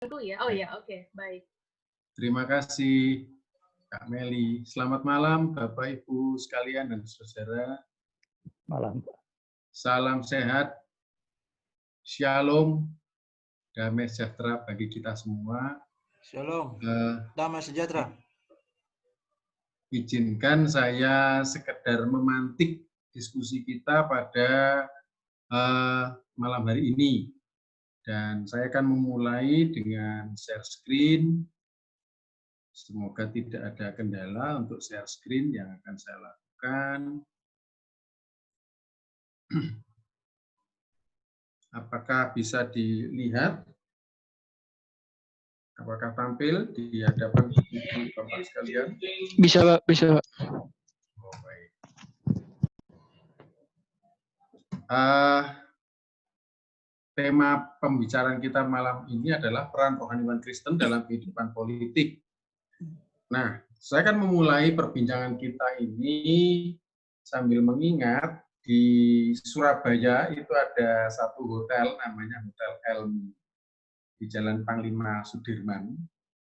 Ya. Oh ya, oke, baik. Terima kasih Kak Meli. Selamat malam Bapak Ibu sekalian dan saudara. Malam. Salam sehat, shalom, damai sejahtera bagi kita semua. Shalom, damai sejahtera. Izinkan saya sekedar memantik diskusi kita pada malam hari ini. Dan saya akan memulai dengan share screen. Semoga tidak ada kendala untuk share screen yang akan saya lakukan. Apakah bisa dilihat? Apakah tampil di hadapan Bapak sekalian? Bisa, Pak. Bisa, Pak. Oh, baik. Tema pembicaraan kita malam ini adalah peran rohaniwan Kristen dalam kehidupan politik. Nah, saya akan memulai perbincangan kita ini sambil mengingat di Surabaya itu ada satu hotel namanya Hotel Elmi di Jalan Panglima Sudirman,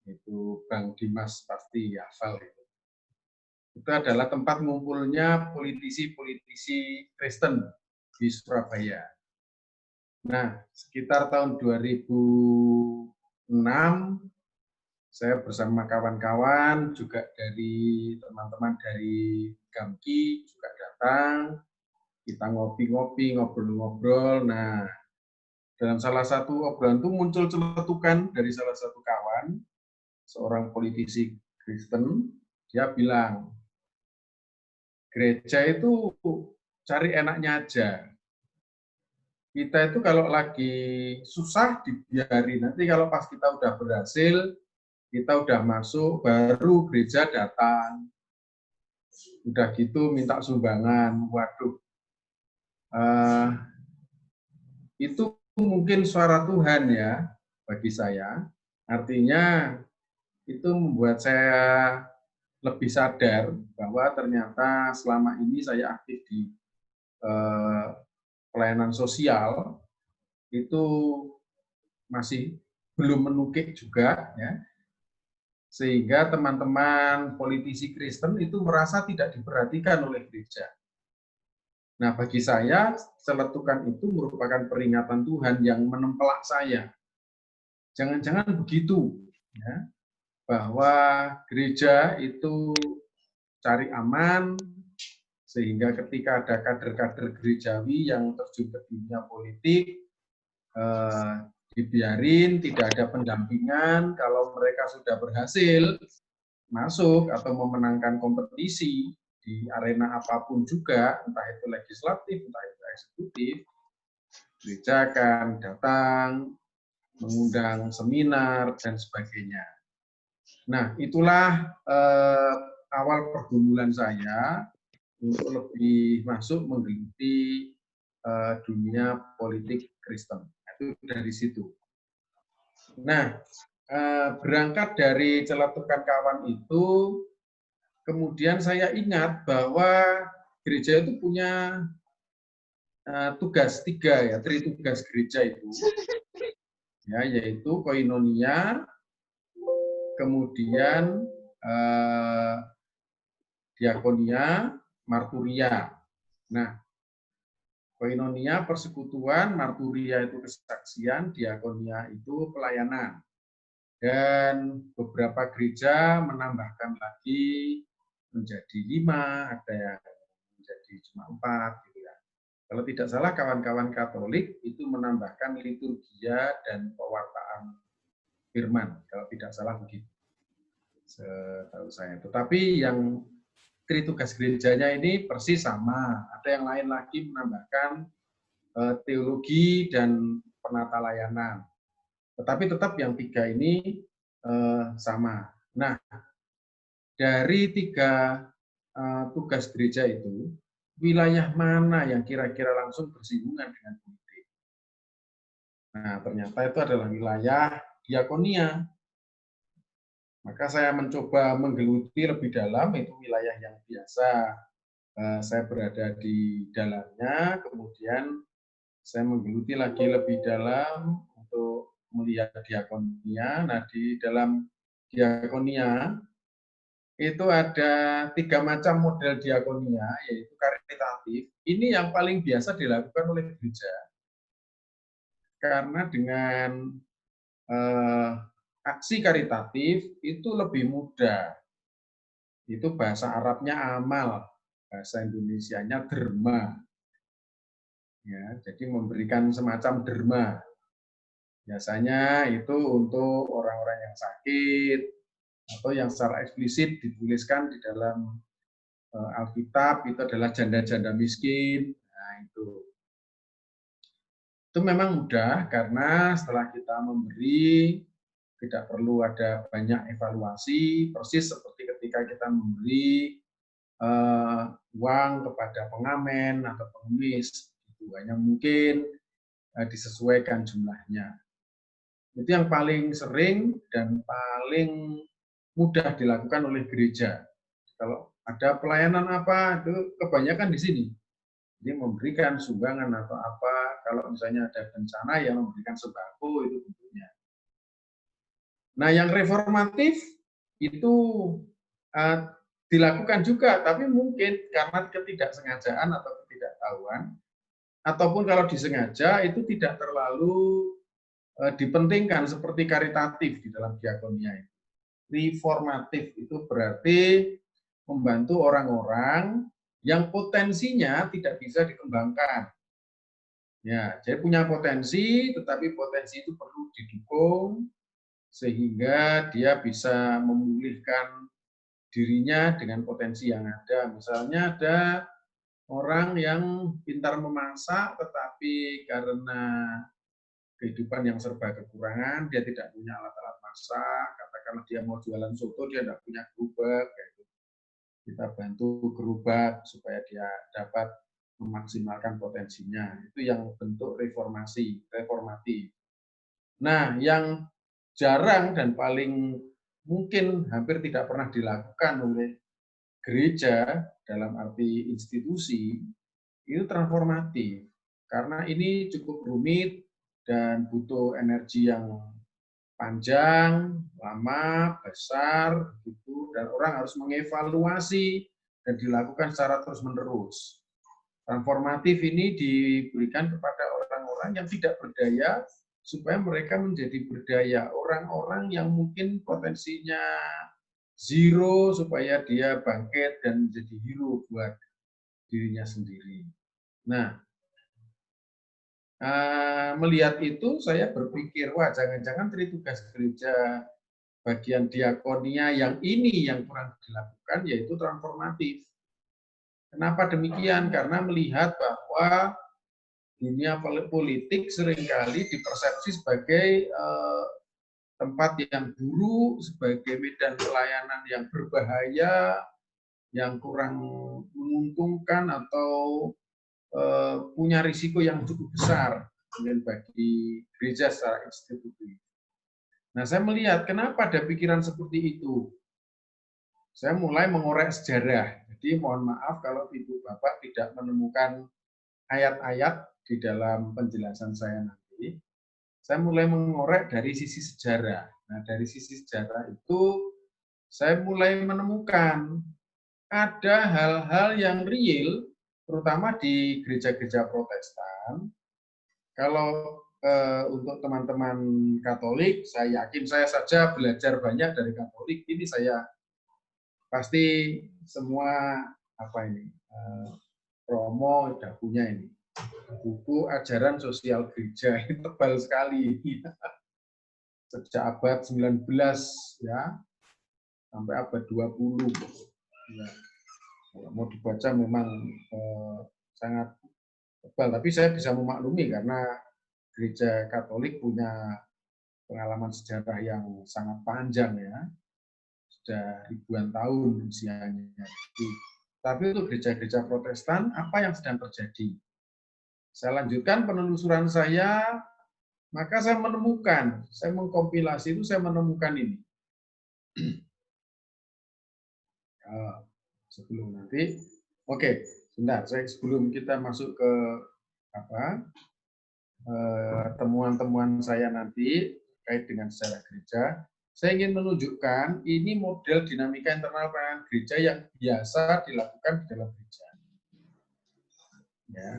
itu Bang Dimas pasti hafal itu. Itu adalah tempat ngumpulnya politisi-politisi Kristen di Surabaya. Nah, sekitar tahun 2006, saya bersama kawan-kawan, juga dari teman-teman dari Gamki juga datang, kita ngopi-ngopi, ngobrol-ngobrol. Nah, dalam salah satu obrolan itu muncul celetukan dari salah satu kawan, seorang politisi Kristen, dia bilang, gereja itu cari enaknya aja. Kita itu kalau lagi susah dibiarin, nanti kalau pas kita udah berhasil, kita udah masuk, baru gereja datang. Udah gitu minta sumbangan. Waduh, itu mungkin suara Tuhan ya bagi saya. Artinya itu membuat saya lebih sadar bahwa ternyata selama ini saya aktif di pelayanan sosial itu masih belum menukik juga, ya, sehingga teman-teman politisi Kristen itu merasa tidak diperhatikan oleh gereja. Nah, bagi saya celetukan itu merupakan peringatan Tuhan yang menempelak saya. Jangan-jangan begitu, ya, bahwa gereja itu cari aman, sehingga ketika ada kader-kader gerejawi yang terjun ke dunia politik, dibiarin, tidak ada pendampingan. Kalau mereka sudah berhasil masuk atau memenangkan kompetisi di arena apapun juga, entah itu legislatif, entah itu eksekutif, gereja akan datang, mengundang seminar, dan sebagainya. Nah, itulah awal pergumulan saya untuk lebih masuk menggeluti dunia politik Kristen. Itu dari situ. Nah, berangkat dari celetukan kawan itu, kemudian saya ingat bahwa gereja itu punya tugas 3 ya, tritugas gereja itu, ya, yaitu koinonia, kemudian diakonia, marturia. Nah, koinonia persekutuan, marturia itu kesaksian, diakonia itu pelayanan. Dan beberapa gereja menambahkan lagi menjadi 5, ada yang menjadi cuma 4, gitu ya. Kalau tidak salah kawan-kawan Katolik itu menambahkan liturgia dan pewartaan firman, kalau tidak salah begitu, setahu saya. Tetapi yang tritugas gerejanya ini persis sama. Ada yang lain lagi menambahkan teologi dan penata layanan. Tetapi tetap yang 3 ini sama. Nah, dari 3 tugas gereja itu, wilayah mana yang kira-kira langsung bersinggungan dengan politik? Nah, ternyata itu adalah wilayah diakonia. Maka saya mencoba menggeluti lebih dalam, itu wilayah yang biasa saya berada di dalamnya, kemudian saya menggeluti lagi lebih dalam untuk melihat diakonia. Nah, di dalam diakonia itu ada 3 macam model diakonia, yaitu karitatif. Ini yang paling biasa dilakukan oleh gereja. Karena dengan aksi karitatif itu lebih mudah. Itu bahasa Arabnya amal, bahasa Indonesianya derma. Ya, jadi memberikan semacam derma. Biasanya itu untuk orang-orang yang sakit atau yang secara eksplisit dituliskan di dalam Alkitab itu adalah janda-janda miskin. Nah, itu memang mudah karena setelah kita memberi tidak perlu ada banyak evaluasi, persis seperti ketika kita memberi uang kepada pengamen atau pengemis, itu hanya mungkin disesuaikan jumlahnya. Itu yang paling sering dan paling mudah dilakukan oleh gereja. Kalau ada pelayanan apa, itu kebanyakan di sini. Jadi memberikan sumbangan atau apa, kalau misalnya ada bencana yang memberikan sembako itu bentuknya. Nah, yang reformatif itu dilakukan juga, tapi mungkin karena ketidaksengajaan atau ketidaktahuan, ataupun kalau disengaja itu tidak terlalu dipentingkan seperti karitatif di dalam diakonia itu. Reformatif itu berarti membantu orang-orang yang potensinya tidak bisa dikembangkan. Ya, jadi punya potensi, tetapi potensi itu perlu didukung sehingga dia bisa memulihkan dirinya dengan potensi yang ada. Misalnya ada orang yang pintar memasak, tetapi karena kehidupan yang serba kekurangan, dia tidak punya alat-alat masak, katakanlah dia mau jualan soto, dia tidak punya gerobak, kita bantu gerobak supaya dia dapat memaksimalkan potensinya. Itu yang bentuk reformatif. Nah, yang jarang dan paling mungkin hampir tidak pernah dilakukan oleh gereja dalam arti institusi, itu transformatif. Karena ini cukup rumit dan butuh energi yang panjang, lama, besar, gitu, dan orang harus mengevaluasi dan dilakukan secara terus-menerus. Transformatif ini diberikan kepada orang-orang yang tidak berdaya, supaya mereka menjadi berdaya. Orang-orang yang mungkin potensinya zero, supaya dia bangkit dan menjadi hero buat dirinya sendiri. Nah, melihat itu saya berpikir, wah jangan-jangan tugas gereja bagian diakonia yang ini yang kurang dilakukan, yaitu transformatif. Kenapa demikian? Karena melihat bahwa dunia politik seringkali dipersepsi sebagai tempat yang buruk, sebagai medan pelayanan yang berbahaya, yang kurang menguntungkan atau punya risiko yang cukup besar bagi gereja secara institusi. Nah, saya melihat kenapa ada pikiran seperti itu. Saya mulai mengorek sejarah. Jadi mohon maaf kalau Ibu Bapak tidak menemukan ayat-ayat di dalam penjelasan saya nanti. Saya mulai mengorek dari sisi sejarah. Nah, dari sisi sejarah itu saya mulai menemukan ada hal-hal yang real, terutama di gereja-gereja Protestan. Kalau untuk teman-teman Katolik, saya yakin saya saja belajar banyak dari Katolik. Ini saya pasti semua promo sudah punya ini. Buku Ajaran Sosial Gereja, ini tebal sekali. Sejak abad 19 ya, sampai abad 20. Ya. Kalau mau dibaca memang sangat tebal, tapi saya bisa memaklumi karena gereja Katolik punya pengalaman sejarah yang sangat panjang ya, sudah ribuan tahun usianya. Tapi untuk gereja-gereja Protestan, apa yang sedang terjadi? Saya lanjutkan penelusuran saya, maka saya menemukan, saya mengkompilasi itu, saya menemukan ini. Sebelum nanti, oke, sebentar, sebelum kita masuk ke temuan-temuan saya nanti, terkait dengan sejarah gereja. Saya ingin menunjukkan ini model dinamika internal pelayanan gereja yang biasa dilakukan di dalam gereja. Ya,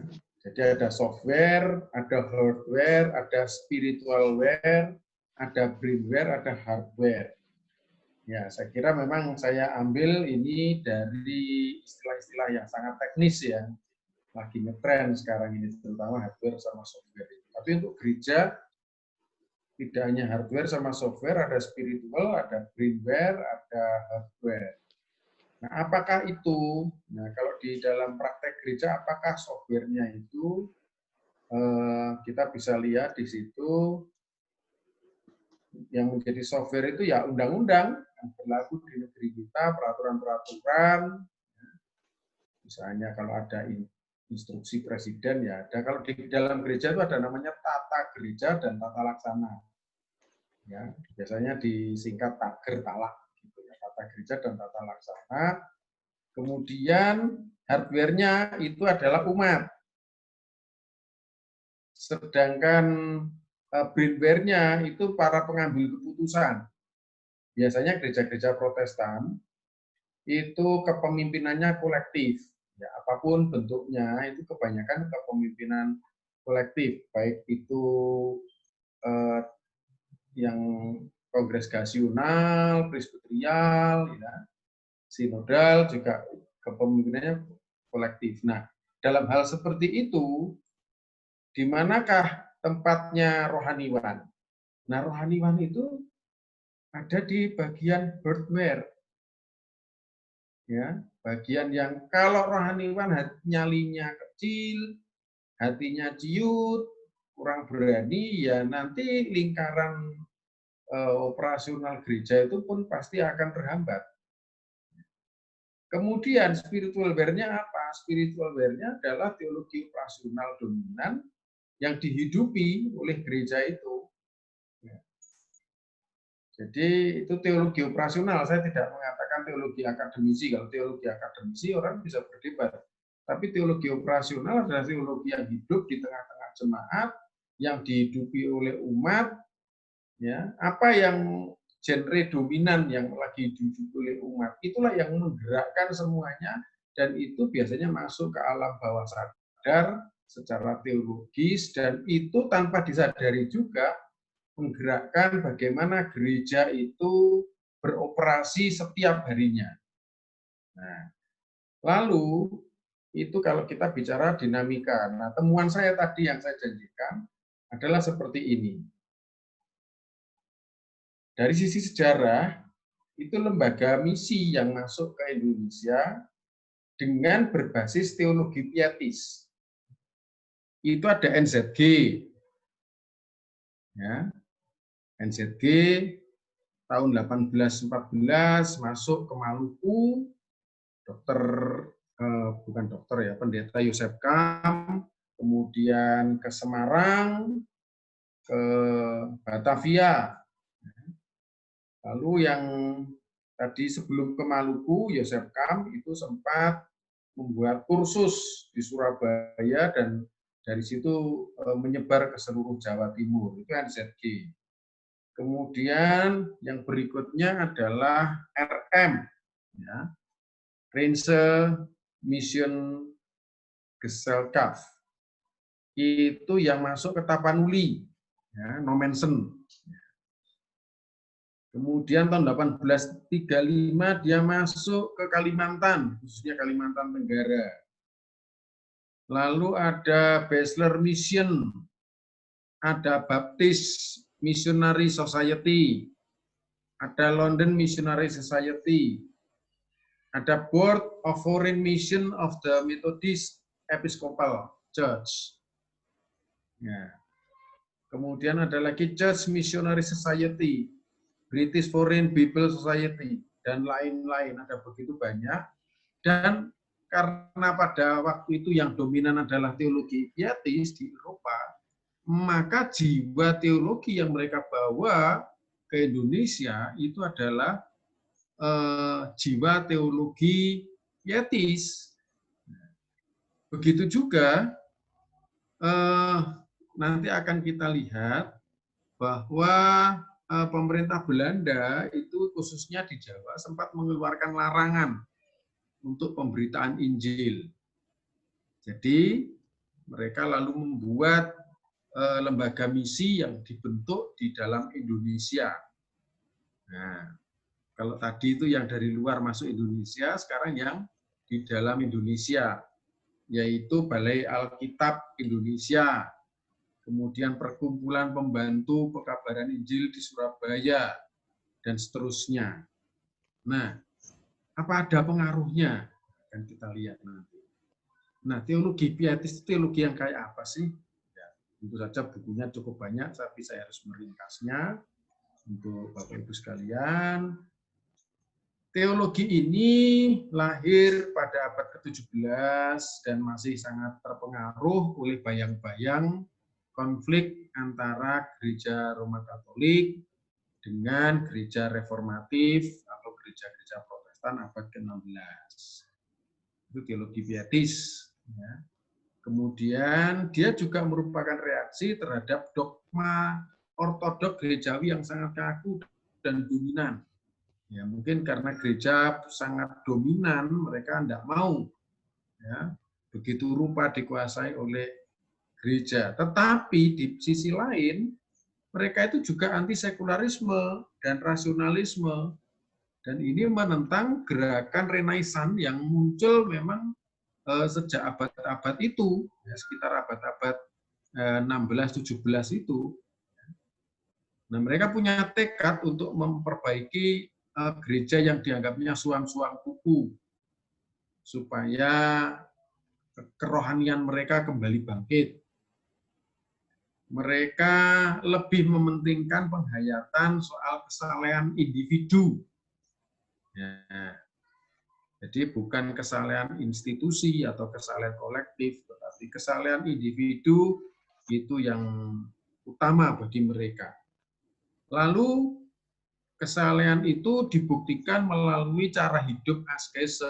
jadi ada software, ada hardware, ada spiritualware, ada brainware, ada hardware. Ya, saya kira memang saya ambil ini dari istilah-istilah yang sangat teknis ya, lagi ngetren sekarang ini, terutama hardware sama software. Tapi untuk gereja, tidak hanya hardware sama software, ada spiritual, ada brainware, ada hardware. Nah, apakah itu? Nah, kalau di dalam praktek gereja, apakah softwarenya itu? Kita bisa lihat di situ yang menjadi software itu ya undang-undang yang berlaku di negeri kita, peraturan-peraturan. Misalnya kalau ada instruksi presiden ya ada. Kalau di dalam gereja itu ada namanya tata gereja dan tata laksana. Ya, biasanya disingkat tager talak. Tata gereja dan tata laksana. Kemudian hardware-nya itu adalah umat. Sedangkan brainware-nya itu para pengambil keputusan. Biasanya gereja-gereja Protestan itu kepemimpinannya kolektif. Ya, apapun bentuknya itu kebanyakan kepemimpinan kolektif, baik itu yang kongregasional, presbyterial, ya, sinodal juga kepemimpinannya kolektif. Nah, dalam hal seperti itu, di manakah tempatnya rohaniwan? Nah, rohaniwan itu ada di bagian hardware. Ya, bagian yang kalau rohaniwan nyalinya kecil, hatinya ciut, kurang berani, ya nanti lingkaran operasional gereja itu pun pasti akan terhambat. Kemudian spiritualware-nya apa? Spiritualware-nya adalah teologi operasional dominan yang dihidupi oleh gereja itu. Jadi itu teologi operasional. Saya tidak mengatakan teologi akademisi. Kalau teologi akademisi orang bisa berdebat. Tapi teologi operasional adalah teologi yang hidup di tengah-tengah jemaat, yang dihidupi oleh umat. Ya, apa yang genre dominan yang lagi dihidupi oleh umat, itulah yang menggerakkan semuanya, dan itu biasanya masuk ke alam bawah sadar secara teologis, dan itu tanpa disadari juga menggerakkan bagaimana gereja itu beroperasi setiap harinya. Nah, lalu itu kalau kita bicara dinamika. Nah, temuan saya tadi yang saya janjikan adalah seperti ini. Dari sisi sejarah, itu lembaga misi yang masuk ke Indonesia dengan berbasis teologi pietis. Itu ada NZG. Ya. NZG tahun 1814 masuk ke Maluku, pendeta Yosef Kam, kemudian ke Semarang, ke Batavia. Lalu yang tadi sebelum ke Maluku, Yosef Kam itu sempat membuat kursus di Surabaya dan dari situ menyebar ke seluruh Jawa Timur. Itu NZG. Kemudian yang berikutnya adalah RM, ya, Rense Mission Gesellschaft. Itu yang masuk ke Tapanuli, ya, Nommensen. Kemudian tahun 1835 dia masuk ke Kalimantan, khususnya Kalimantan Tenggara. Lalu ada Basler Mission, ada Baptist Missionary Society, ada London Missionary Society, ada Board of Foreign Mission of the Methodist Episcopal Church. Ya. Kemudian ada lagi Church Missionary Society, British Foreign Bible Society, dan lain-lain. Ada begitu banyak. Dan karena pada waktu itu yang dominan adalah teologi pietis di Eropa, maka jiwa teologi yang mereka bawa ke Indonesia itu adalah jiwa teologi pietis. Begitu juga nanti akan kita lihat bahwa pemerintah Belanda itu khususnya di Jawa sempat mengeluarkan larangan untuk pemberitaan Injil. Jadi mereka lalu membuat lembaga misi yang dibentuk di dalam Indonesia. Nah, kalau tadi itu yang dari luar masuk Indonesia, sekarang yang di dalam Indonesia, yaitu Balai Alkitab Indonesia, kemudian Perkumpulan Pembantu Pekabaran Injil di Surabaya, dan seterusnya. Nah, apa ada pengaruhnya? Akan kita lihat nanti. Nah, teologi pietis itu teologi yang kayak apa sih? Ya, tentu saja bukunya cukup banyak, tapi saya harus meringkasnya untuk Bapak Ibu sekalian. Teologi ini lahir pada abad ke-17 dan masih sangat terpengaruh oleh bayang-bayang konflik antara gereja Roma Katolik dengan gereja reformatif atau gereja-gereja Protestan abad ke-16. Itu teologi pietis. Ya. Kemudian dia juga merupakan reaksi terhadap dogma ortodok gerejawi yang sangat kaku dan dominan. Ya, mungkin karena gereja sangat dominan, mereka tidak mau ya, begitu rupa dikuasai oleh gereja. Tetapi di sisi lain, mereka itu juga anti sekularisme dan rasionalisme. Dan ini menentang gerakan Renaissance yang muncul memang sejak abad-abad itu, ya, sekitar abad-abad 16-17 itu. Nah, mereka punya tekad untuk memperbaiki gereja yang dianggapnya suam-suam kuku, supaya kerohanian mereka kembali bangkit. Mereka lebih mementingkan penghayatan soal kesalehan individu. Ya. Jadi bukan kesalehan institusi atau kesalehan kolektif, tetapi kesalehan individu itu yang utama bagi mereka. Lalu kesalehan itu dibuktikan melalui cara hidup askese.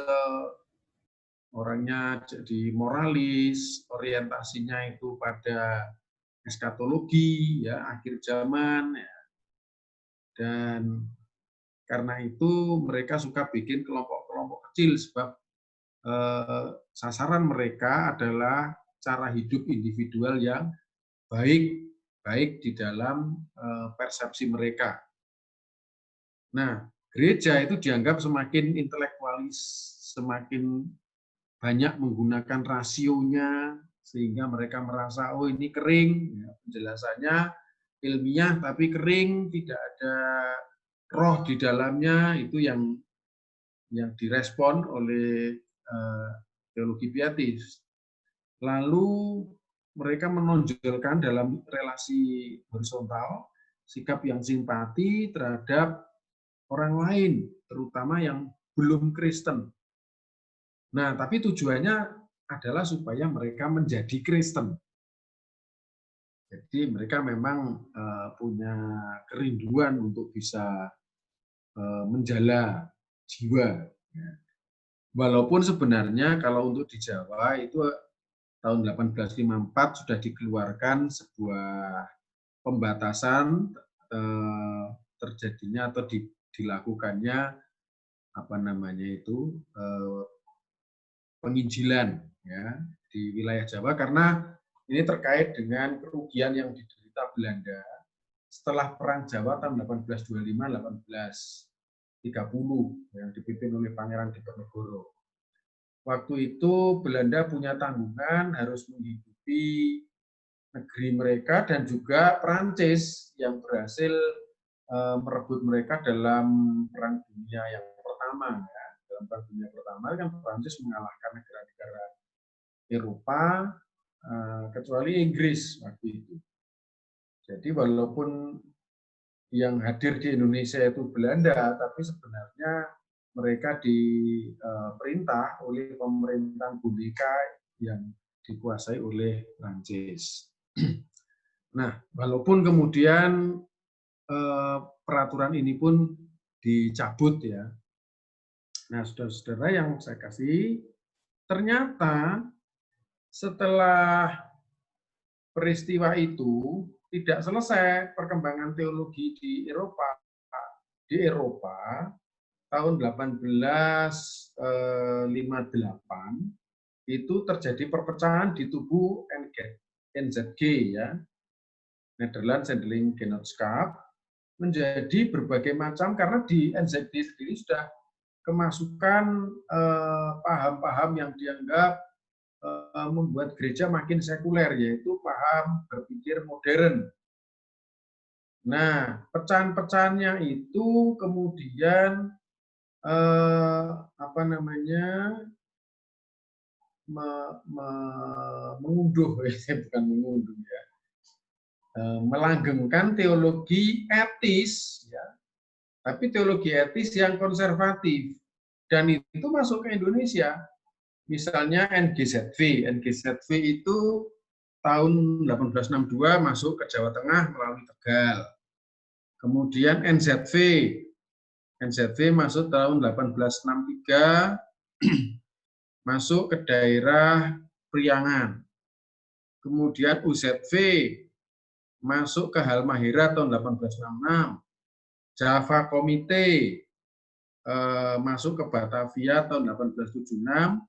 Orangnya jadi moralis, orientasinya itu pada eskatologi, ya, akhir zaman, ya. Dan karena itu mereka suka bikin kelompok-kelompok kecil sebab sasaran mereka adalah cara hidup individual yang baik di dalam persepsi mereka. Nah, gereja itu dianggap semakin intelektualis, semakin banyak menggunakan rasionya, sehingga mereka merasa, oh ini kering, ya, penjelasannya ilmiah tapi kering, tidak ada roh di dalamnya, itu yang direspon oleh teologi pietis. Lalu mereka menonjolkan dalam relasi horizontal sikap yang simpati terhadap orang lain, terutama yang belum Kristen. Nah, tapi tujuannya adalah supaya mereka menjadi Kristen. Jadi mereka memang punya kerinduan untuk bisa menjala jiwa. Walaupun sebenarnya kalau untuk di Jawa itu tahun 1854 sudah dikeluarkan sebuah pembatasan terjadinya atau dilakukannya apa namanya itu penginjilan, ya, di wilayah Jawa, karena ini terkait dengan kerugian yang diderita Belanda setelah Perang Jawa tahun 1825-1830 yang dipimpin oleh Pangeran Diponegoro. Waktu itu Belanda punya tanggungan harus menghidupi negeri mereka dan juga Prancis yang berhasil merebut mereka dalam Perang Dunia yang pertama. Ya. Dalam Perang Dunia pertama kan Prancis mengalahkan negara-negara Eropa kecuali Inggris waktu itu. Jadi walaupun yang hadir di Indonesia itu Belanda, tapi sebenarnya mereka diperintah oleh pemerintahan boneka yang dikuasai oleh Prancis. Nah, walaupun kemudian peraturan ini pun dicabut, ya. Nah, saudara-saudara yang saya kasih, ternyata setelah peristiwa itu tidak selesai perkembangan teologi di Eropa. Di Eropa tahun 1858 itu terjadi perpecahan di tubuh NZG ya, Nederlands Zendeling Genootschap, menjadi berbagai macam karena di NZG sendiri sudah kemasukan paham-paham yang dianggap membuat gereja makin sekuler, yaitu paham berpikir modern. Nah, pecahan-pecahannya itu kemudian mengunduh, bukan mengunduh ya, melanggengkan teologi etis, ya, tapi teologi etis yang konservatif, dan itu masuk ke Indonesia. Misalnya NGZV itu tahun 1862 masuk ke Jawa Tengah melalui Tegal. Kemudian NZV masuk tahun 1863 masuk ke daerah Priangan. Kemudian UZV masuk ke Halmahera tahun 1866. Java Komite masuk ke Batavia tahun 1876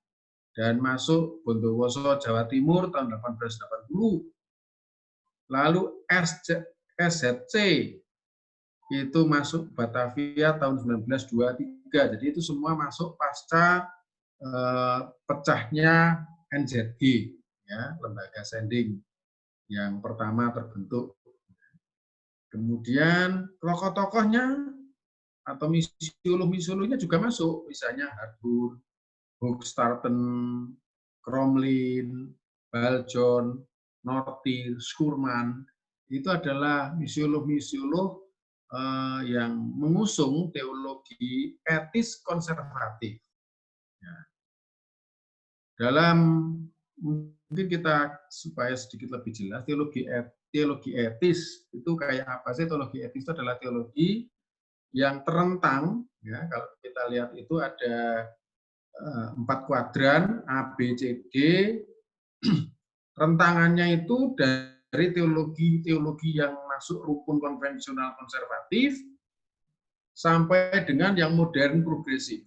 dan masuk Bondowoso Jawa Timur tahun 1880. Lalu SZC itu masuk Batavia tahun 1923. Jadi itu semua masuk pasca pecahnya NZG, ya, lembaga sending yang pertama terbentuk. Kemudian tokoh-tokohnya atau misiolog-misiolognya juga masuk, misalnya Harburg, Hoogstraten, Cromlin, Baljon, Nortir, Schurman, itu adalah misiolog-misiolog yang mengusung teologi etis konservatif. Ya. Dalam mungkin kita supaya sedikit lebih jelas, teologi etis itu kayak apa sih? Teologi etis itu adalah teologi yang terentang, ya, kalau kita lihat itu ada 4 kuadran A, B, C, D. Rentangannya itu dari teologi yang masuk rukun konvensional konservatif sampai dengan yang modern progresif.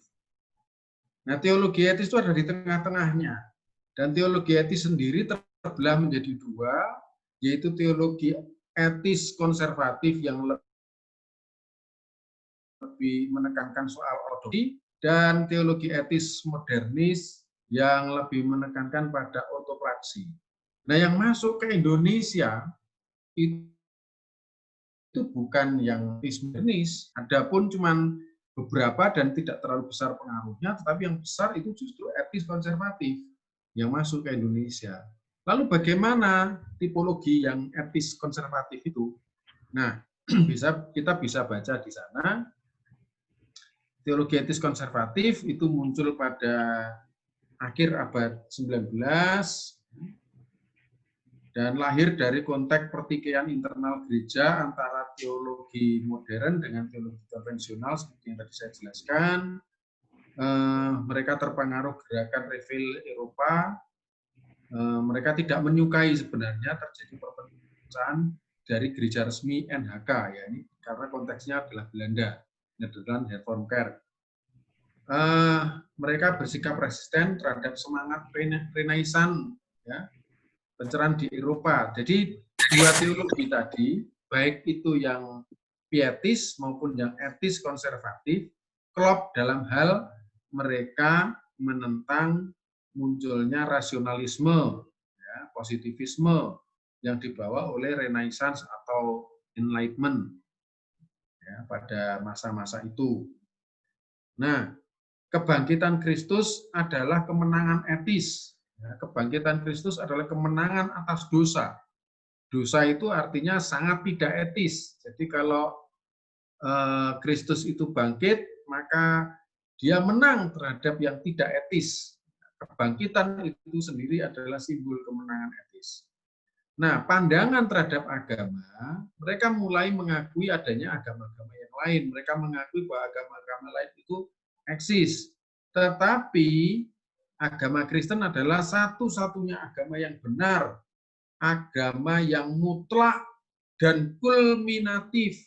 Nah, teologi etis itu ada di tengah-tengahnya. Dan teologi etis sendiri terbelah menjadi 2, yaitu teologi etis konservatif yang lebih menekankan soal ortodoksi, dan teologi etis modernis yang lebih menekankan pada ortopraksi. Nah, yang masuk ke Indonesia itu bukan yang etis modernis, adapun cuman beberapa dan tidak terlalu besar pengaruhnya, tetapi yang besar itu justru etis konservatif yang masuk ke Indonesia. Lalu bagaimana tipologi yang etis konservatif itu? Nah, kita bisa baca di sana. Teologi etis konservatif itu muncul pada akhir abad 19 dan lahir dari konteks pertikaian internal gereja antara teologi modern dengan teologi konvensional seperti yang tadi saya jelaskan. Mereka terpengaruh gerakan revival Eropa. Mereka tidak menyukai sebenarnya terjadi perpecahan dari gereja resmi NHK, ya, ini karena konteksnya adalah Belanda, Nederland Hervormd Kerk. Mereka bersikap resisten terhadap semangat Renaissance, ya, pencerahan di Eropa. Jadi 2 teologi tadi, baik itu yang pietis maupun yang etis konservatif, klop dalam hal mereka menentang munculnya rasionalisme, ya, positivisme yang dibawa oleh Renaissance atau Enlightenment, ya, pada masa-masa itu. Nah, kebangkitan Kristus adalah kemenangan etis. Kebangkitan Kristus adalah kemenangan atas dosa. Dosa itu artinya sangat tidak etis. Jadi kalau Kristus itu bangkit, maka dia menang terhadap yang tidak etis. Kebangkitan itu sendiri adalah simbol kemenangan etis. Nah, pandangan terhadap agama, mereka mulai mengakui adanya agama-agama yang lain. Mereka mengakui bahwa agama-agama lain itu eksis. Tetapi agama Kristen adalah satu-satunya agama yang benar, agama yang mutlak, dan kulminatif.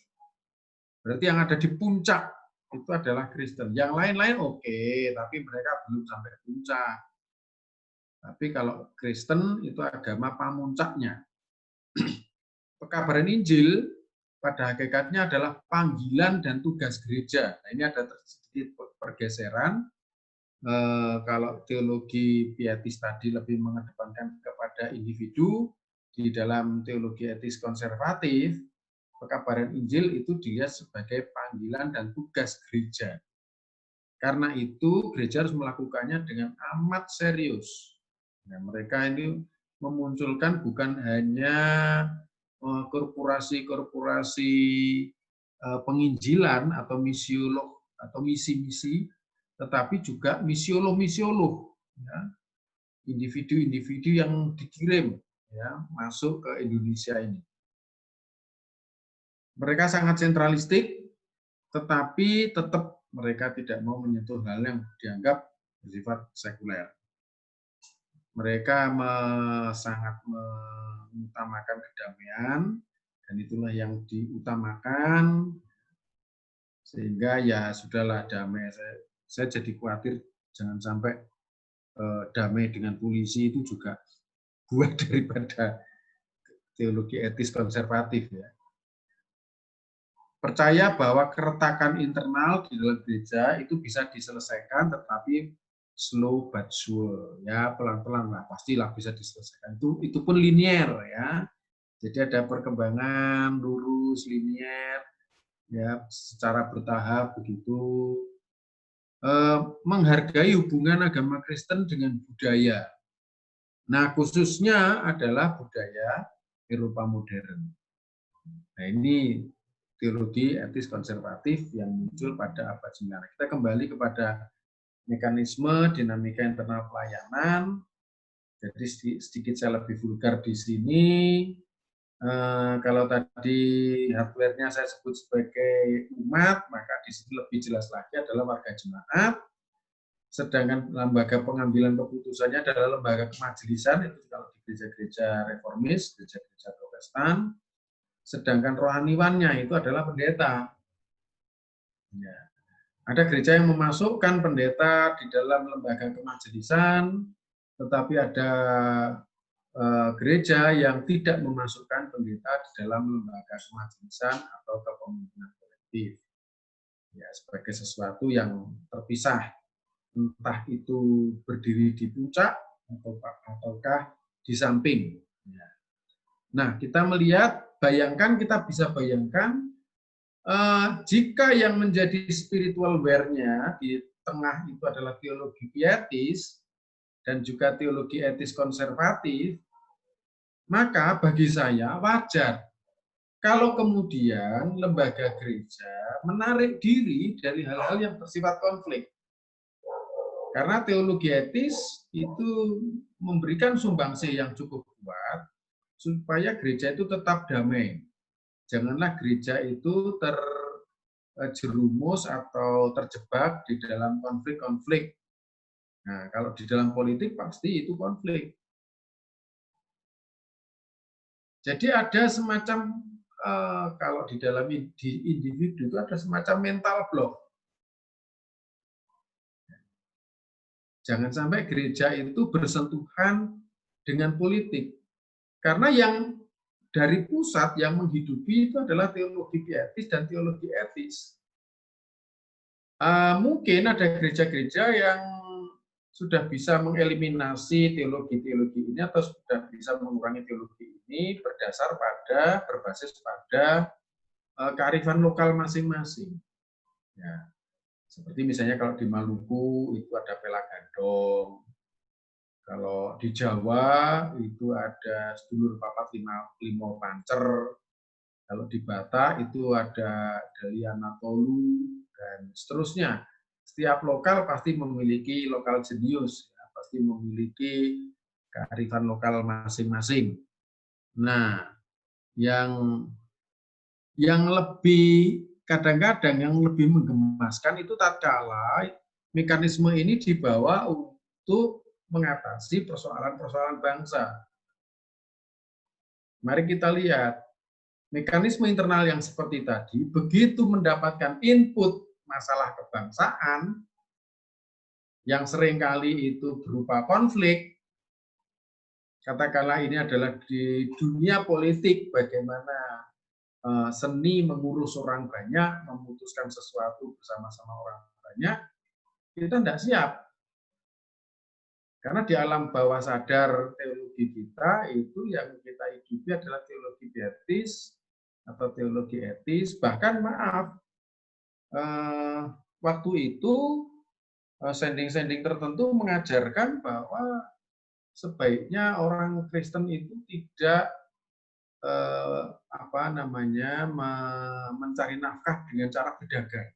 Berarti yang ada di puncak itu adalah Kristen. Yang lain-lain oke, tapi mereka belum sampai puncak. Tapi kalau Kristen itu agama pamuncaknya. Pekabaran Injil pada hakikatnya adalah panggilan dan tugas gereja. Nah, ini ada sedikit pergeseran. Kalau teologi pietis tadi lebih mengedepankan kepada individu, di dalam teologi etis konservatif, pekabaran Injil itu dilihat sebagai panggilan dan tugas gereja. Karena itu gereja harus melakukannya dengan amat serius. Nah, mereka ini memunculkan bukan hanya korporasi-korporasi penginjilan atau misiolog atau misi-misi, tetapi juga misiolog-misiolog, ya, individu-individu yang dikirim ya masuk ke Indonesia ini. Mereka sangat sentralistik, tetapi tetap mereka tidak mau menyentuh hal yang dianggap bersifat sekuler. Mereka sangat mengutamakan kedamaian, dan itulah yang diutamakan, sehingga ya sudahlah damai. Saya jadi khawatir jangan sampai damai dengan polisi itu juga buah daripada teologi etis konservatif ya. Percaya bahwa keretakan internal di dalam gereja itu bisa diselesaikan, tetapi slow but sure, ya pelan-pelan lah, pastilah bisa diselesaikan. Itu pun linier ya. Jadi ada perkembangan lurus linier, ya secara bertahap begitu. Menghargai hubungan agama Kristen dengan budaya. Nah khususnya adalah budaya Eropa modern. Nah ini teologi etis konservatif yang muncul pada abad 9. Kita kembali kepada mekanisme dinamika internal pelayanan. Jadi sedikit saya lebih vulgar di sini. Kalau tadi hardware-nya saya sebut sebagai umat, maka di sini lebih jelas lagi adalah warga jemaat. Sedangkan lembaga pengambilan keputusannya adalah lembaga kemajelisan, itu kalau di gereja-gereja reformis, gereja-gereja Protestan. Sedangkan rohaniwannya itu adalah pendeta. Ya. Ada gereja yang memasukkan pendeta di dalam lembaga kemajelisan, tetapi ada gereja yang tidak memasukkan pendeta di dalam lembaga kemajelisan atau kepemimpinan kolektif. Ya, sebagai sesuatu yang terpisah, entah itu berdiri di puncak ataukah di samping. Ya. Nah, kita melihat, kita bisa bayangkan jika yang menjadi spiritual wear-nya di tengah itu adalah teologi pietis dan juga teologi etis konservatif, maka bagi saya wajar kalau kemudian lembaga gereja menarik diri dari hal-hal yang bersifat konflik. Karena teologi etis itu memberikan sumbangsih yang cukup kuat supaya gereja itu tetap damai. Janganlah gereja itu terjerumus atau terjebak di dalam konflik-konflik. Nah, kalau di dalam politik pasti itu konflik. Jadi ada semacam, kalau di dalam individu itu ada semacam mental block. Jangan sampai gereja itu bersentuhan dengan politik. Karena yang dari pusat yang menghidupi itu adalah teologi pietis dan teologi etis. Mungkin ada gereja-gereja yang sudah bisa mengeliminasi teologi-teologi ini atau sudah bisa mengurangi teologi ini berbasis pada kearifan lokal masing-masing. Ya. Seperti misalnya kalau di Maluku itu ada Pelagandong, kalau di Jawa itu ada sedulur papat limo pancer, kalau di Batak itu ada Daliana Tolu, dan seterusnya. Setiap lokal pasti memiliki lokal jenius, ya, pasti memiliki kearifan lokal masing-masing. Nah, yang lebih kadang-kadang yang lebih menggemaskan itu tatkala mekanisme ini dibawa untuk mengatasi persoalan-persoalan bangsa. Mari kita lihat mekanisme internal yang seperti tadi, begitu mendapatkan input masalah kebangsaan, yang seringkali itu berupa konflik, katakanlah ini adalah di dunia politik, bagaimana seni mengurus orang banyak, memutuskan sesuatu bersama-sama orang banyak, kita tidak siap. Karena di alam bawah sadar teologi kita, itu yang kita hidupi adalah teologi beatis atau teologi etis. Bahkan maaf, waktu itu sending-sending tertentu mengajarkan bahwa sebaiknya orang Kristen itu tidak mencari nafkah dengan cara berdagang.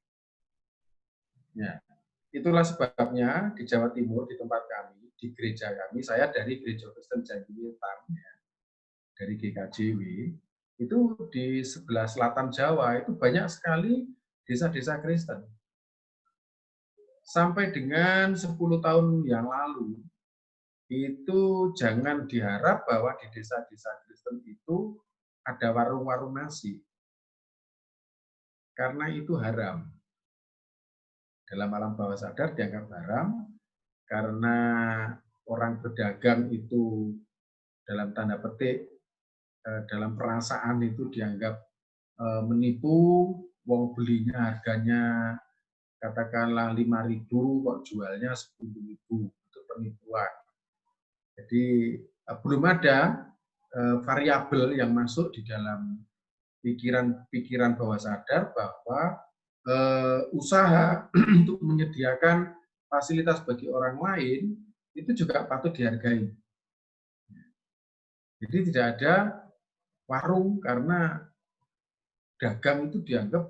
Ya, itulah sebabnya di Jawa Timur, di tempat kami, di gereja kami, saya dari Gereja Kristen Janji Wetan, ya, dari GKJW, itu di sebelah selatan Jawa itu banyak sekali desa-desa Kristen. Sampai dengan 10 tahun yang lalu, itu jangan diharap bahwa di desa-desa Kristen itu ada warung-warung nasi. Karena itu haram. Dalam alam bawah sadar dianggap haram, karena orang berdagang itu dalam tanda petik, dalam perasaan itu dianggap menipu, wong belinya harganya katakanlah 5.000, kok jualnya 10.000, itu penipuan. Jadi belum ada variabel yang masuk di dalam pikiran bawah sadar bahwa usaha untuk menyediakan fasilitas bagi orang lain itu juga patut dihargai. Jadi tidak ada warung karena dagang itu dianggap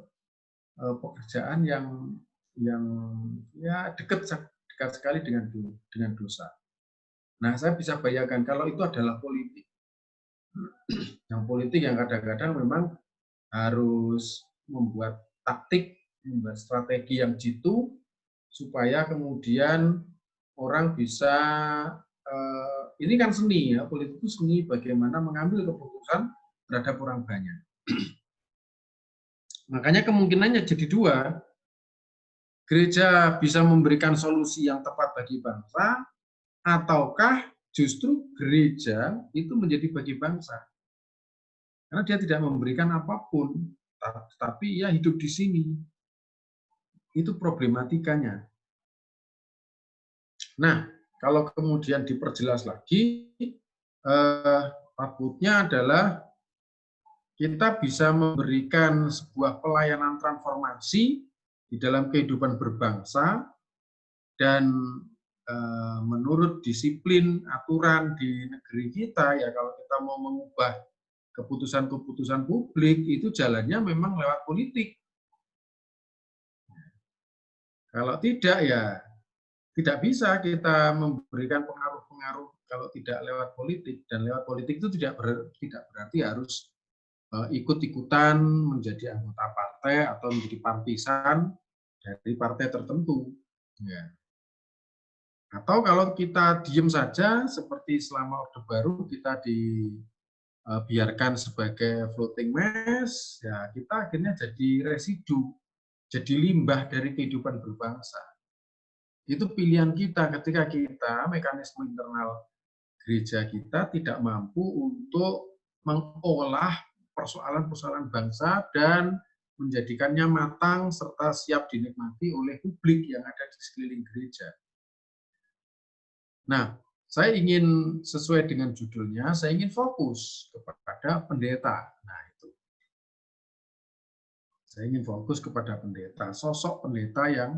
pekerjaan yang ya dekat sekali dengan dosa. Nah, saya bisa bayangkan kalau itu adalah politik. Yang politik yang kadang-kadang memang harus membuat taktik, membuat strategi yang jitu supaya kemudian orang bisa ini kan seni ya, politik itu seni bagaimana mengambil keputusan terhadap orang banyak. Makanya kemungkinannya jadi dua. Gereja bisa memberikan solusi yang tepat bagi bangsa, ataukah justru gereja itu menjadi bagi bangsa. Karena dia tidak memberikan apapun, tapi ia hidup di sini. Itu problematikanya. Nah, kalau kemudian diperjelas lagi, outputnya adalah kita bisa memberikan sebuah pelayanan transformasi di dalam kehidupan berbangsa, dan menurut disiplin aturan di negeri kita, ya kalau kita mau mengubah keputusan-keputusan publik, itu jalannya memang lewat politik. Kalau tidak, ya tidak bisa kita memberikan pengaruh-pengaruh kalau tidak lewat politik. Dan lewat politik itu tidak berarti harus ikut-ikutan menjadi anggota partai atau menjadi partisan dari partai tertentu. Ya. Atau kalau kita diem saja, seperti selama Orde Baru kita dibiarkan sebagai floating mess, ya kita akhirnya jadi residu, jadi limbah dari kehidupan berbangsa. Itu pilihan kita ketika kita, mekanisme internal gereja kita tidak mampu untuk mengolah persoalan-persoalan bangsa dan menjadikannya matang serta siap dinikmati oleh publik yang ada di sekeliling gereja. Nah, saya ingin sesuai dengan judulnya, saya ingin fokus kepada pendeta. Nah, itu. Saya ingin fokus kepada pendeta, sosok pendeta yang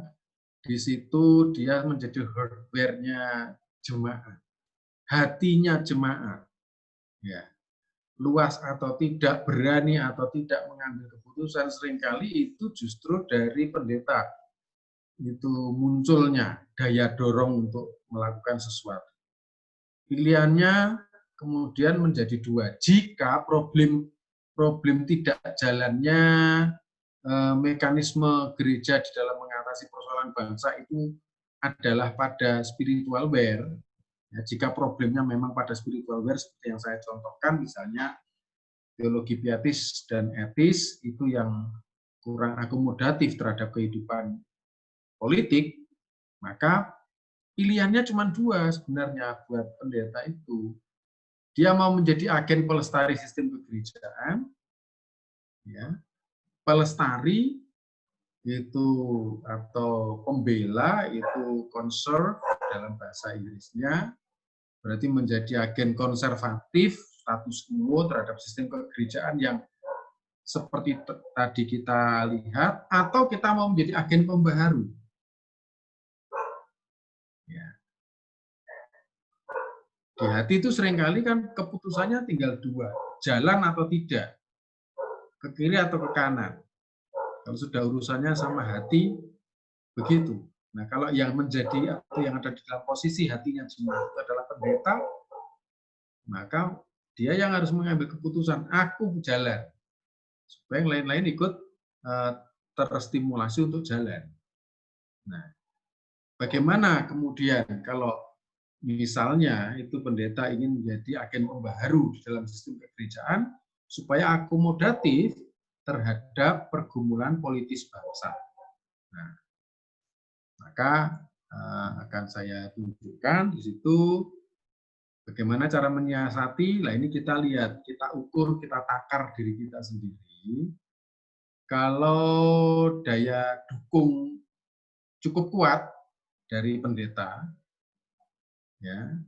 di situ dia menjadi hardware-nya jemaat, hatinya jemaat. Ya. Luas atau tidak, berani atau tidak mengambil keputusan, seringkali itu justru dari pendeta. Itu munculnya daya dorong untuk melakukan sesuatu. Pilihannya kemudian menjadi dua. Jika problem tidak jalannya mekanisme gereja di dalam mengatasi persoalan bangsa itu adalah pada spiritual wear, ya, jika problemnya memang pada spiritual wear seperti yang saya contohkan, misalnya teologi pietis dan etis itu yang kurang akomodatif terhadap kehidupan politik, maka pilihannya cuma dua sebenarnya buat pendeta itu. Dia mau menjadi agen pelestari sistem kegerejaan, ya, pelestari itu atau pembela itu conserve dalam bahasa Inggrisnya, berarti menjadi agen konservatif status quo terhadap sistem kegerejaan yang seperti tadi kita lihat, atau kita mau menjadi agen pembaharu. Ya. Di hati itu seringkali kan keputusannya tinggal dua, jalan atau tidak, ke kiri atau ke kanan. Kalau sudah urusannya sama hati, begitu. Nah, kalau yang menjadi atau yang ada di dalam posisi hatinya jemaat itu adalah pendeta, maka dia yang harus mengambil keputusan, aku jalan. Supaya yang lain-lain ikut terstimulasi untuk jalan. Nah, bagaimana kemudian kalau misalnya itu pendeta ingin menjadi agen pembaharu di dalam sistem kegerejaan supaya akomodatif terhadap pergumulan politis bangsa. Nah, maka akan saya tunjukkan di situ bagaimana cara menyiasati. Lah ini kita lihat, kita ukur, kita takar diri kita sendiri. Kalau daya dukung cukup kuat dari pendeta, ya,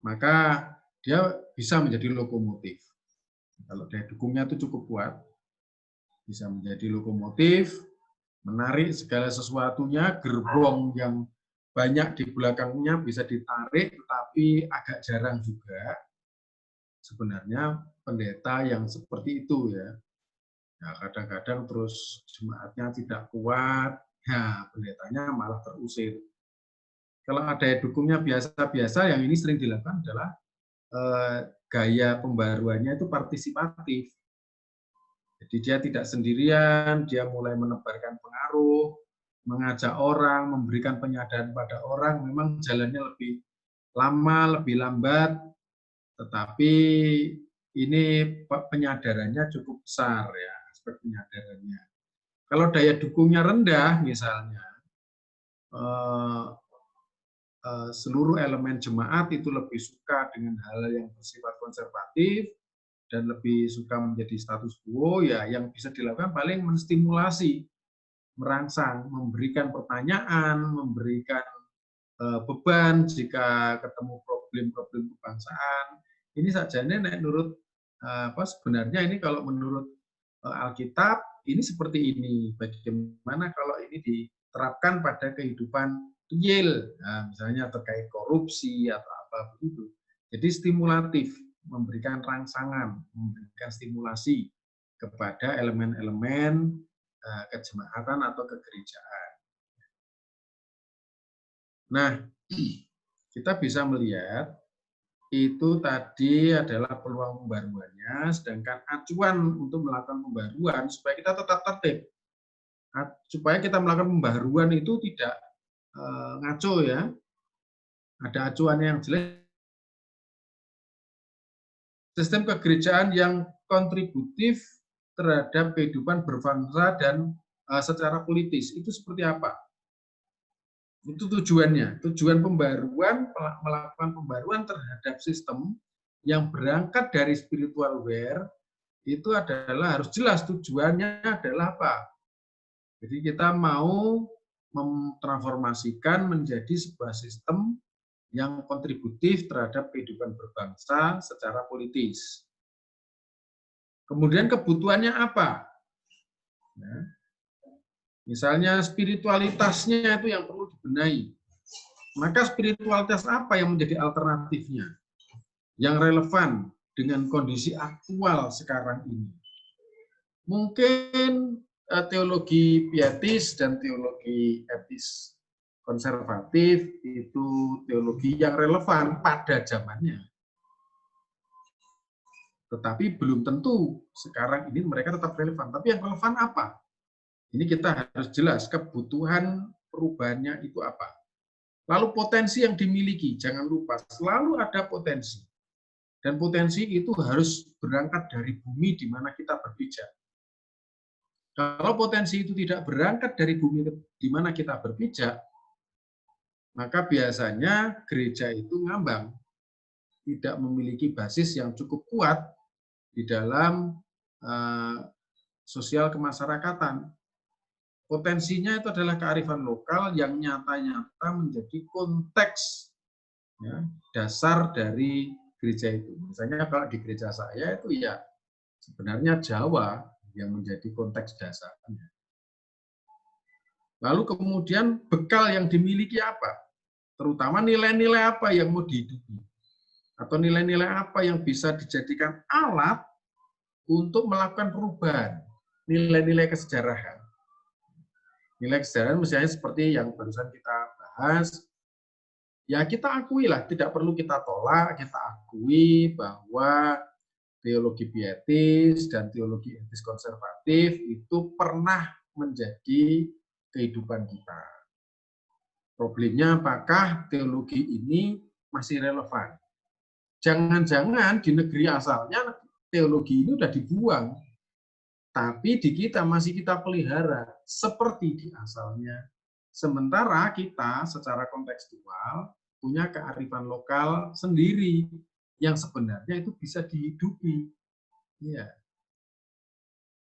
maka dia bisa menjadi lokomotif. Kalau daya dukungnya itu cukup kuat, bisa menjadi lokomotif, menarik segala sesuatunya, gerbong yang banyak di belakangnya bisa ditarik, tetapi agak jarang juga sebenarnya pendeta yang seperti itu, ya. Nah, kadang-kadang terus jemaatnya tidak kuat, ya pendetanya malah terusir. Kalau ada dukungnya biasa-biasa, yang ini sering dilakukan adalah gaya pembaruannya itu partisipatif. Jadi dia tidak sendirian, dia mulai menebarkan pengaruh, mengajak orang, memberikan penyadaran pada orang, memang jalannya lebih lama, lebih lambat, tetapi ini penyadarannya cukup besar, ya, aspek penyadarannya. Kalau daya dukungnya rendah, misalnya, seluruh elemen jemaat itu lebih suka dengan hal yang bersifat konservatif dan lebih suka menjadi status quo, ya yang bisa dilakukan paling menstimulasi, merangsang, memberikan pertanyaan, memberikan beban jika ketemu problem-problem kebangsaan. Ini sajanya menurut sebenarnya ini kalau menurut Alkitab ini seperti ini. Bagaimana kalau ini diterapkan pada kehidupan real, nah, misalnya terkait korupsi atau apa begitu. Jadi stimulatif, memberikan rangsangan, memberikan stimulasi kepada elemen-elemen kejemaatan atau kegerejaan. Nah, kita bisa melihat itu tadi adalah peluang pembaruannya, sedangkan acuan untuk melakukan pembaruan supaya kita tetap tertib, supaya kita melakukan pembaruan itu tidak ngaco, ya. Ada acuannya yang jelas. Sistem kegerejaan yang kontributif terhadap kehidupan berbangsa dan secara politis itu seperti apa? Itu tujuannya. Tujuan pembaruan, melakukan pembaruan terhadap sistem yang berangkat dari spiritual aware, itu adalah harus jelas tujuannya adalah apa. Jadi kita mau memtransformasikan menjadi sebuah sistem yang kontributif terhadap kehidupan berbangsa secara politis. Kemudian kebutuhannya apa? Ya. Misalnya spiritualitasnya itu yang perlu dibenahi. Maka spiritualitas apa yang menjadi alternatifnya? Yang relevan dengan kondisi aktual sekarang ini. Mungkin teologi pietis dan teologi etis konservatif itu teologi yang relevan pada zamannya. Tetapi belum tentu sekarang ini mereka tetap relevan. Tapi yang relevan apa? Ini kita harus jelas kebutuhan perubahannya itu apa. Lalu potensi yang dimiliki, jangan lupa selalu ada potensi. Dan potensi itu harus berangkat dari bumi di mana kita berpijak. Kalau potensi itu tidak berangkat dari bumi di mana kita berpijak, maka biasanya gereja itu ngambang, tidak memiliki basis yang cukup kuat di dalam sosial kemasyarakatan. Potensinya itu adalah kearifan lokal yang nyata-nyata menjadi konteks ya, dasar dari gereja itu. Misalnya kalau di gereja saya itu ya sebenarnya Jawa yang menjadi konteks dasarnya. Lalu kemudian bekal yang dimiliki apa? Terutama nilai-nilai apa yang mau dihidupi? Atau nilai-nilai apa yang bisa dijadikan alat untuk melakukan perubahan? Nilai-nilai kesejarahan. Nilai kesejarahan misalnya seperti yang barusan kita bahas, ya kita akui lah, tidak perlu kita tolak, kita akui bahwa teologi pietis dan teologi etis konservatif itu pernah menjadi kehidupan kita. Problemnya apakah teologi ini masih relevan? Jangan-jangan di negeri asalnya teologi ini sudah dibuang, tapi di kita masih kita pelihara seperti di asalnya. Sementara kita secara kontekstual punya kearifan lokal sendiri yang sebenarnya itu bisa dihidupi. Ya.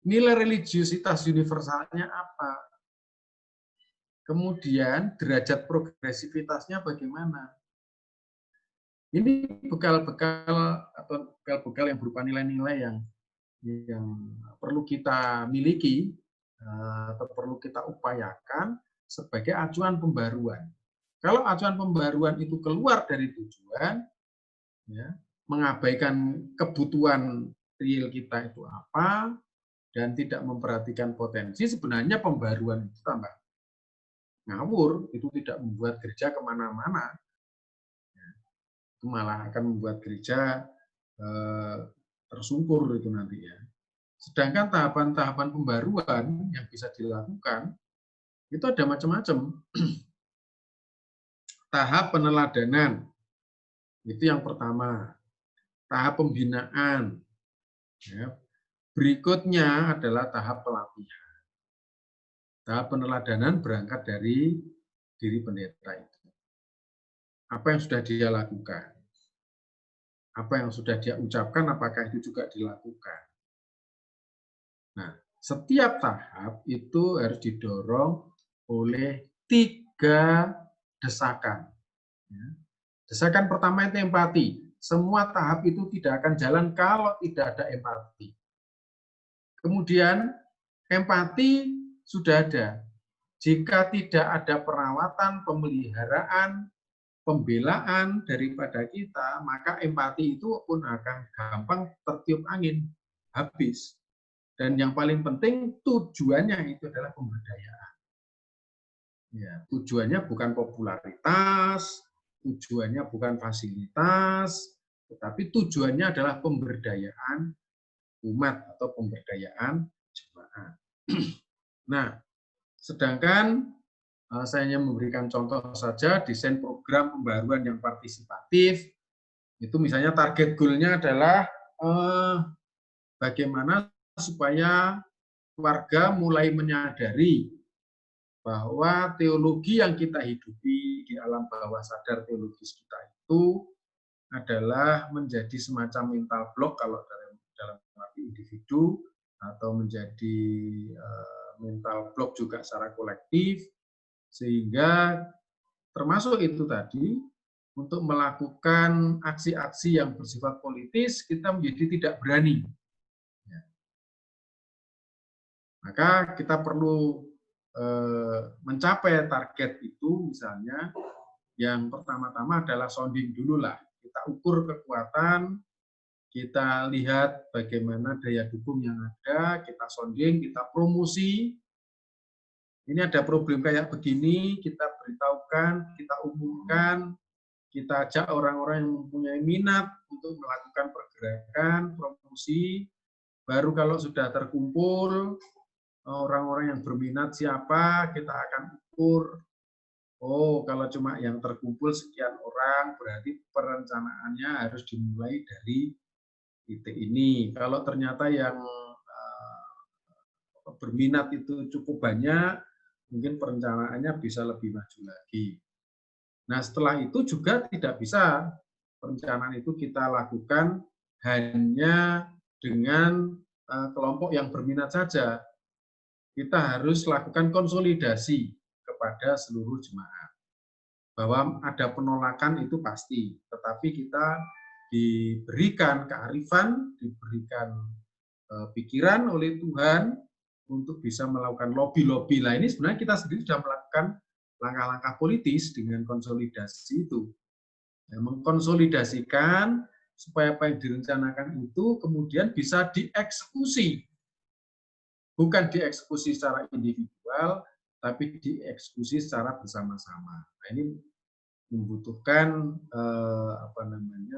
Nilai religiusitas universalnya apa? Kemudian derajat progresivitasnya bagaimana? Ini bekal-bekal atau bekal-bekal yang berupa nilai-nilai yang perlu kita miliki atau perlu kita upayakan sebagai acuan pembaruan. Kalau acuan pembaruan itu keluar dari tujuan, ya, mengabaikan kebutuhan real kita itu apa, dan tidak memperhatikan potensi, sebenarnya pembaruan itu tambah ngawur, itu tidak membuat gereja kemana-mana. Itu malah akan membuat gereja tersungkur itu nanti ya. Sedangkan tahapan-tahapan pembaruan yang bisa dilakukan itu ada macam-macam. Tahap peneladanan, itu yang pertama. Tahap pembinaan. Ya. Berikutnya adalah tahap pelatihan. Tahap peneladanan berangkat dari diri pendeta itu. Apa yang sudah dia lakukan? Apa yang sudah dia ucapkan, apakah itu juga dilakukan? Nah, setiap tahap itu harus didorong oleh 3 desakan. Desakan pertama itu empati. Semua tahap itu tidak akan jalan kalau tidak ada empati. Kemudian empati sudah ada. Jika tidak ada perawatan, pemeliharaan, pembelaan daripada kita, maka empati itu pun akan gampang tertiup angin, habis. Dan yang paling penting tujuannya itu adalah pemberdayaan. Ya, tujuannya bukan popularitas, tujuannya bukan fasilitas, tetapi tujuannya adalah pemberdayaan umat atau pemberdayaan jemaat. Nah, sedangkan saya hanya memberikan contoh saja desain program pembaruan yang partisipatif, itu misalnya target goal-nya adalah bagaimana supaya warga mulai menyadari bahwa teologi yang kita hidupi di alam bawah sadar teologis kita itu adalah menjadi semacam mental block kalau dalam arti individu, atau menjadi mental block juga secara kolektif, sehingga termasuk itu tadi untuk melakukan aksi-aksi yang bersifat politis kita menjadi tidak berani. Maka kita perlu mencapai target itu, misalnya yang pertama-tama adalah sounding dulu lah. Kita ukur kekuatan, kita lihat bagaimana daya dukung yang ada, kita sounding, kita promosi. Ini ada problem kayak begini, kita beritahukan, kita umumkan, kita ajak orang-orang yang mempunyai minat untuk melakukan pergerakan, promosi. Baru kalau sudah terkumpul orang-orang yang berminat siapa, kita akan ukur oh kalau cuma yang terkumpul sekian orang, berarti perencanaannya harus dimulai dari titik ini. Kalau ternyata yang berminat itu cukup banyak, mungkin perencanaannya bisa lebih maju lagi. Nah, setelah itu juga tidak bisa perencanaan itu kita lakukan hanya dengan kelompok yang berminat saja. Kita harus lakukan konsolidasi kepada seluruh jemaat. Bahwa ada penolakan itu pasti, tetapi kita diberikan kearifan, diberikan pikiran oleh Tuhan untuk bisa melakukan lobby-lobby. Nah, ini sebenarnya kita sendiri sudah melakukan langkah-langkah politis dengan konsolidasi itu. Ya, mengkonsolidasikan supaya apa yang direncanakan itu kemudian bisa dieksekusi. Bukan dieksekusi secara individual, tapi dieksekusi secara bersama-sama. Nah, ini membutuhkan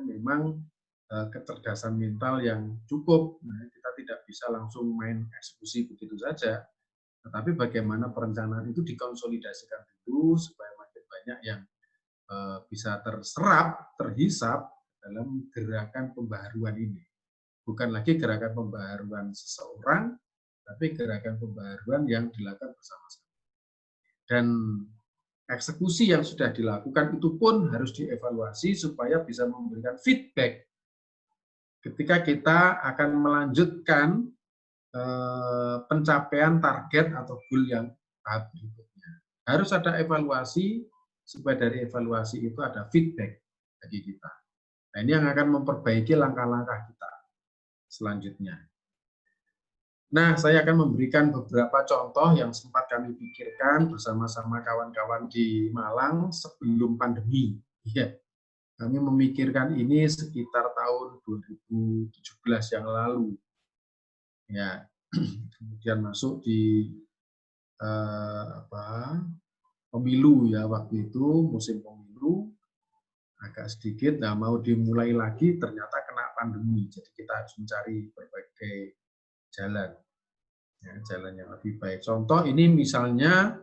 memang kecerdasan mental yang cukup. Nah, kita tidak bisa langsung main eksekusi begitu saja, tetapi bagaimana perencanaan itu dikonsolidasikan dulu supaya makin banyak yang bisa terserap, terhisap dalam gerakan pembaharuan ini. Bukan lagi gerakan pembaharuan seseorang, tapi gerakan pembaharuan yang dilakukan bersama-sama. Dan eksekusi yang sudah dilakukan itu pun harus dievaluasi supaya bisa memberikan feedback ketika kita akan melanjutkan pencapaian target atau goal yang tahap berikutnya. Harus ada evaluasi supaya dari evaluasi itu ada feedback bagi kita. Nah, ini yang akan memperbaiki langkah-langkah kita selanjutnya. Nah, saya akan memberikan beberapa contoh yang sempat kami pikirkan bersama-sama kawan-kawan di Malang sebelum pandemi. Ya, kami memikirkan ini sekitar tahun 2017 yang lalu. Ya, kemudian masuk di pemilu ya waktu itu, musim pemilu agak sedikit. Nah, mau dimulai lagi ternyata kena pandemi. Jadi kita harus mencari berbagai jalan. Ya, jalan yang lebih baik. Contoh ini misalnya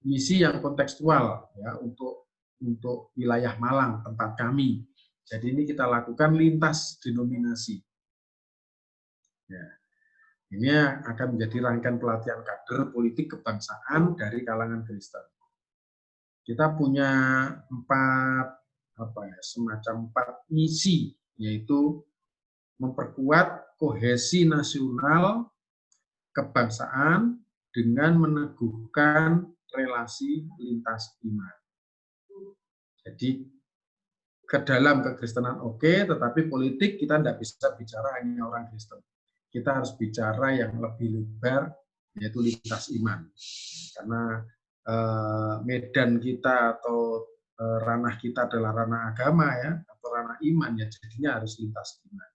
misi yang kontekstual ya untuk wilayah Malang tempat kami. Jadi ini kita lakukan lintas denominasi. Ya. Ini akan menjadi rangkaian pelatihan kader politik kebangsaan dari kalangan Kristen. Kita punya semacam 4 misi, yaitu memperkuat kohesi nasional kebangsaan dengan meneguhkan relasi lintas iman. Jadi ke dalam kekristenan oke, tetapi politik kita tidak bisa bicara hanya orang Kristen. Kita harus bicara yang lebih lebar, yaitu lintas iman. Karena medan kita atau ranah kita adalah ranah agama ya, atau ranah iman ya, jadinya harus lintas iman.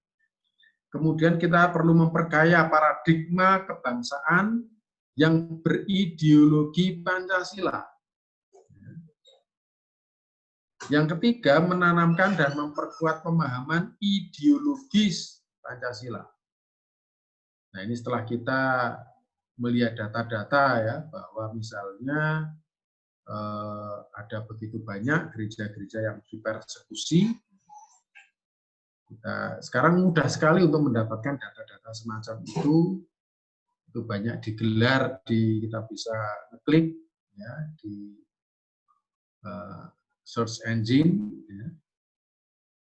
Kemudian kita perlu memperkaya paradigma kebangsaan yang berideologi Pancasila. Yang ketiga, menanamkan dan memperkuat pemahaman ideologis Pancasila. Nah, ini setelah kita melihat data-data ya, bahwa misalnya ada begitu banyak gereja-gereja yang dipersekusi. Sekarang mudah sekali untuk mendapatkan data-data semacam itu banyak digelar kita bisa klik ya di search engine. Ya.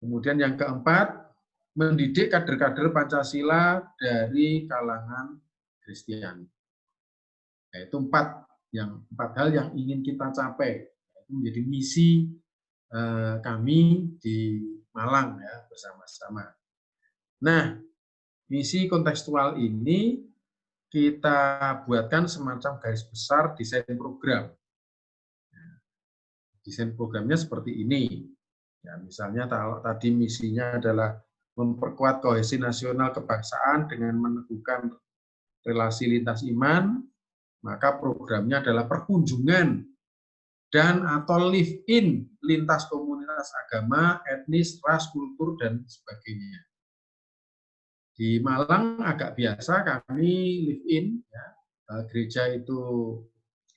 Kemudian yang keempat, mendidik kader-kader Pancasila dari kalangan Kristiani. Itu empat hal yang ingin kita capai. Itu menjadi misi kami di Malang ya bersama-sama. Nah, misi kontekstual ini kita buatkan semacam garis besar desain program. Desain programnya seperti ini. Ya, misalnya tadi misinya adalah memperkuat kohesi nasional kebangsaan dengan meneguhkan relasi lintas iman, maka programnya adalah perkunjungan dan atau live-in lintas komunitas agama, etnis, ras, kultur, dan sebagainya. Di Malang agak biasa kami live-in, ya. Gereja itu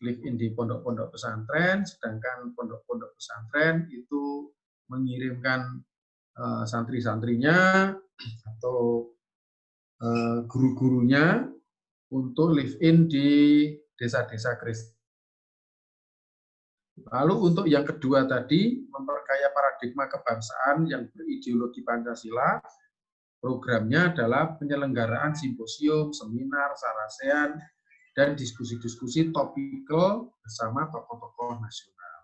live-in di pondok-pondok pesantren, sedangkan pondok-pondok pesantren itu mengirimkan santri-santrinya atau guru-gurunya untuk live-in di desa-desa Kristen. Lalu untuk yang kedua tadi, memperkaya paradigma kebangsaan yang berideologi Pancasila, programnya adalah penyelenggaraan simposium, seminar, sarasean, dan diskusi-diskusi topikal bersama tokoh-tokoh nasional.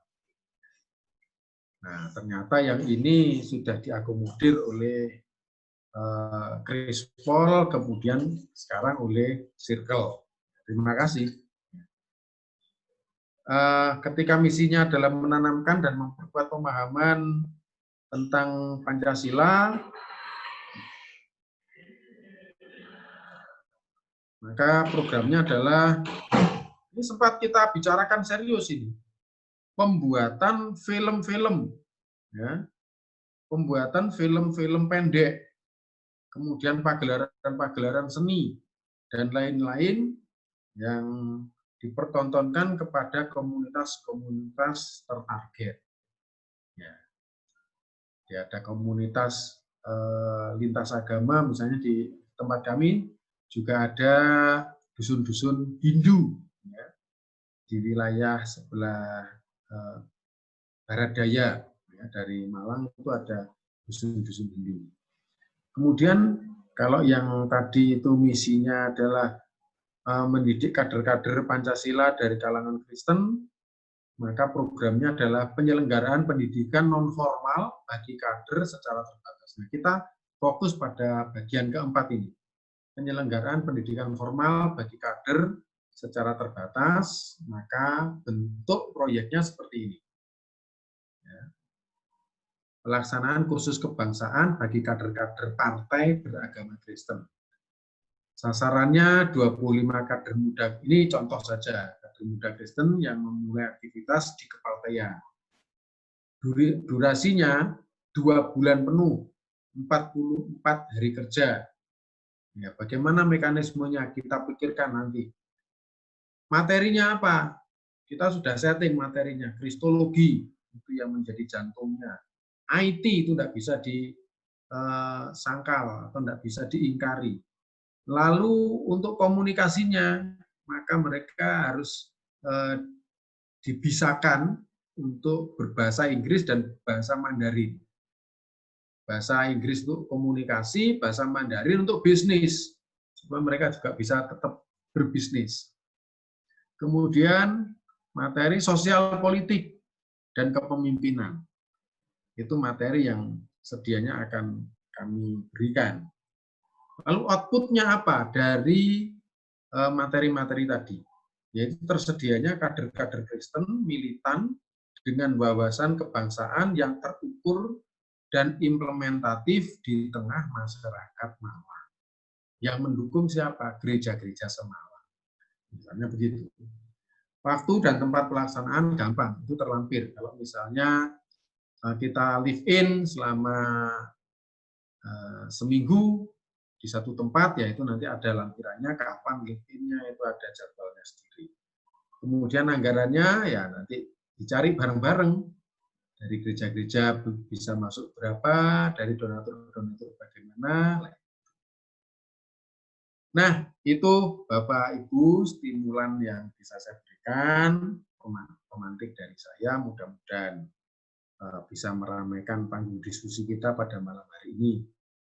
Nah, ternyata yang ini sudah diakomodir oleh Krispol, kemudian sekarang oleh Circle. Terima kasih. Ketika misinya adalah menanamkan dan memperkuat pemahaman tentang Pancasila, maka programnya adalah, ini sempat kita bicarakan serius ini, pembuatan film-film, ya, pembuatan film-film pendek, kemudian pagelaran-pagelaran seni, dan lain-lain yang dipertontonkan kepada komunitas-komunitas tertarget. Ya. Ada komunitas lintas agama, misalnya di tempat kami juga ada dusun-dusun Hindu, ya, di wilayah sebelah barat daya, ya, dari Malang itu ada dusun-dusun Hindu. Kemudian kalau yang tadi itu misinya adalah mendidik kader-kader Pancasila dari kalangan Kristen, maka programnya adalah penyelenggaraan pendidikan non-formal bagi kader secara terbatas. Nah, kita fokus pada bagian keempat ini, penyelenggaraan pendidikan formal bagi kader secara terbatas, maka bentuk proyeknya seperti ini. Ya. Pelaksanaan kursus kebangsaan bagi kader-kader partai beragama Kristen. Sasarannya 25 kader muda, ini contoh saja, kader muda Kristen yang memulai aktivitas di kepartaian. Durasinya 2 bulan penuh, 44 hari kerja. Ya, bagaimana mekanismenya kita pikirkan nanti. Materinya apa? Kita sudah setting materinya, kristologi itu yang menjadi jantungnya. IT itu tidak bisa disangkal atau tidak bisa diingkari. Lalu untuk komunikasinya, maka mereka harus dibisakan untuk berbahasa Inggris dan bahasa Mandarin. Bahasa Inggris untuk komunikasi, bahasa Mandarin untuk bisnis, supaya mereka juga bisa tetap berbisnis. Kemudian materi sosial politik dan kepemimpinan. Itu materi yang sedianya akan kami berikan. Lalu output-nya apa dari materi-materi tadi? Yaitu tersedianya kader-kader Kristen militan dengan wawasan kebangsaan yang terukur dan implementatif di tengah masyarakat Malang. Yang mendukung siapa? Gereja-gereja semalang. Misalnya begitu. Waktu dan tempat pelaksanaan gampang, itu terlampir. Kalau misalnya kita live-in selama seminggu, di satu tempat, ya itu nanti ada lampirannya, kapan live-in-nya, itu ada jadwalnya sendiri. Kemudian anggarannya ya nanti dicari bareng-bareng. Dari gereja-gereja bisa masuk berapa, dari donatur-donatur bagaimana. Nah, itu Bapak Ibu stimulan yang bisa saya berikan, pemantik dari saya, mudah-mudahan bisa meramaikan panggung diskusi kita pada malam hari ini.